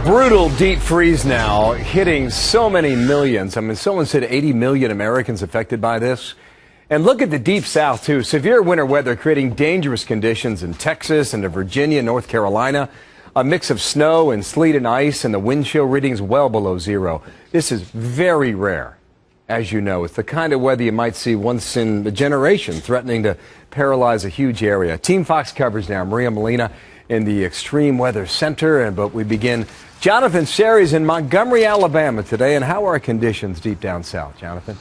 Brutal deep freeze now, hitting so many millions. I mean, someone said 80 million Americans affected by this. And look at the deep south, too. Severe winter weather creating dangerous conditions in Texas and Virginia, North Carolina. A mix of snow and sleet and ice, and the wind chill readings well below zero. This is very rare, as you know. It's the kind of weather you might see once in a generation, threatening to paralyze a huge area. Team Fox covers now. Maria Molina in the Extreme Weather Center. But we begin. Jonathan Serries in Montgomery, Alabama today. And how are conditions deep down south, Jonathan?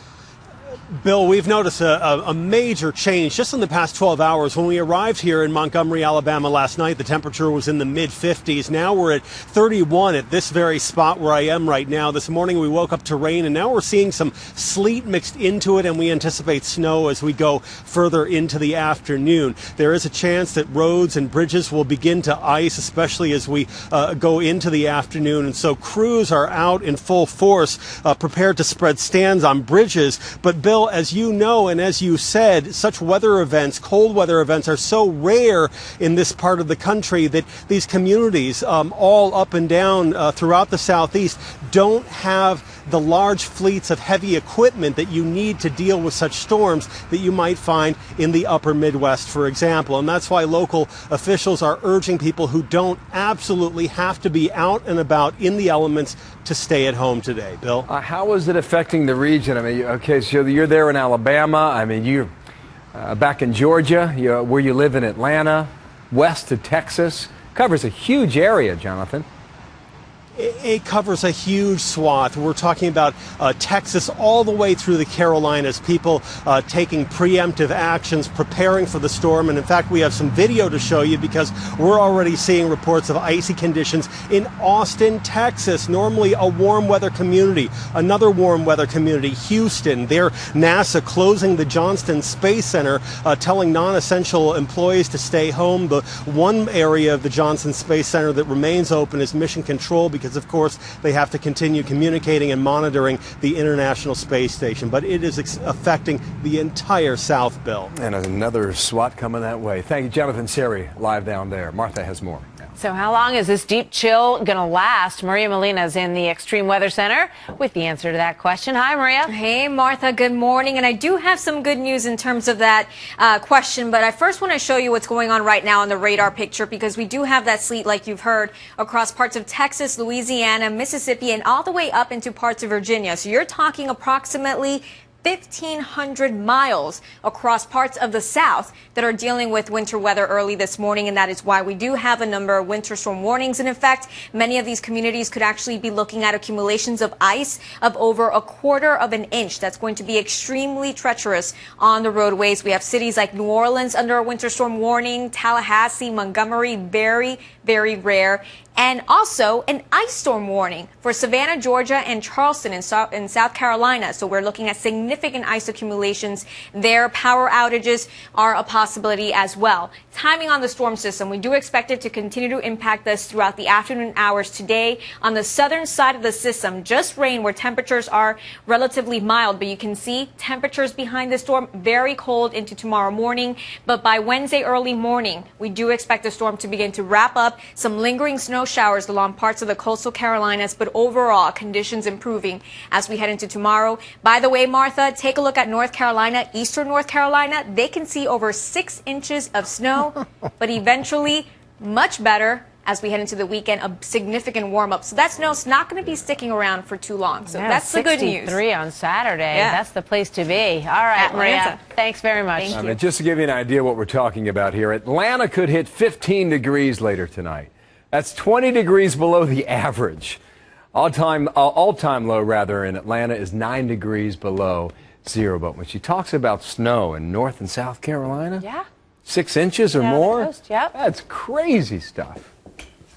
Bill, we've noticed a major change just in the past 12 hours. When we arrived here in Montgomery, Alabama last night, the temperature was in the mid-50s. Now we're at 31 at this very spot where I am right now. This morning we woke up to rain, and now we're seeing some sleet mixed into it, and we anticipate snow as we go further into the afternoon. There is a chance that roads and bridges will begin to ice, especially as we go into the afternoon. And so crews are out in full force, prepared to spread stands on bridges. But Bill, as you know, and as you said, such weather events, cold weather events, are so rare in this part of the country that these communities, all up and down throughout the southeast, don't have the large fleets of heavy equipment that you need to deal with such storms that you might find in the upper Midwest, for example. And that's why local officials are urging people who don't absolutely have to be out and about in the elements to stay at home today. Bill? How is it affecting the region? I mean, okay, so you're there in Alabama. I mean, you're back in Georgia, where you live in Atlanta, west to Texas. Covers a huge area, Jonathan. It covers a huge swath. We're talking about Texas all the way through the Carolinas, people taking preemptive actions, preparing for the storm. And in fact, we have some video to show you because we're already seeing reports of icy conditions in Austin, Texas, normally a warm weather community. Another warm weather community, Houston. There, NASA closing the Johnson Space Center, telling non-essential employees to stay home. The one area of the Johnson Space Center that remains open is Mission Control, because of course they have to continue communicating and monitoring the International Space Station. But it is affecting the entire South, Bill. And another SWAT coming that way. Thank you, Jonathan Serries, live down there. Martha has more. So how long is this deep chill going to last? Maria Molina is in the Extreme Weather Center with the answer to that question. Hi, Maria. Hey, Martha. Good morning. And I do have some good news in terms of that question. But I first want to show you what's going on right now on the radar picture, because we do have that sleet, like you've heard, across parts of Texas, Louisiana, Mississippi, and all the way up into parts of Virginia. So you're talking approximately 1,500 miles across parts of the South that are dealing with winter weather early this morning, and that is why we do have a number of winter storm warnings in effect. Many of these communities could actually be looking at accumulations of ice of over 1/4 of an inch. That's going to be extremely treacherous on the roadways. We have cities like New Orleans under a winter storm warning, Tallahassee, Montgomery, very, very rare. And also an ice storm warning for Savannah, Georgia, and Charleston in South Carolina. So we're looking at significant ice accumulations there. Power outages are a possibility as well. Timing on the storm system, we do expect it to continue to impact us throughout the afternoon hours today. On the southern side of the system, just rain where temperatures are relatively mild. But you can see temperatures behind the storm very cold into tomorrow morning. But by Wednesday early morning, we do expect the storm to begin to wrap up. Some lingering snow showers along parts of the coastal Carolinas, but overall conditions improving as we head into tomorrow. By the way, Martha, take a look at North Carolina, eastern North Carolina. They can see over 6 inches of snow, but eventually much better as we head into the weekend, a significant warm-up. So that snow's not going to be sticking around for too long. So that's the good news. 63 on Saturday. Yeah. That's the place to be. All right, Maria. Thanks very much. Thank you. Just to give you an idea what we're talking about here, Atlanta could hit 15 degrees later tonight. That's 20 degrees below the average. All-time low, rather, in Atlanta is 9 degrees below zero. But when she talks about snow in North and South Carolina, 6 inches or more, coast, yep. That's crazy stuff.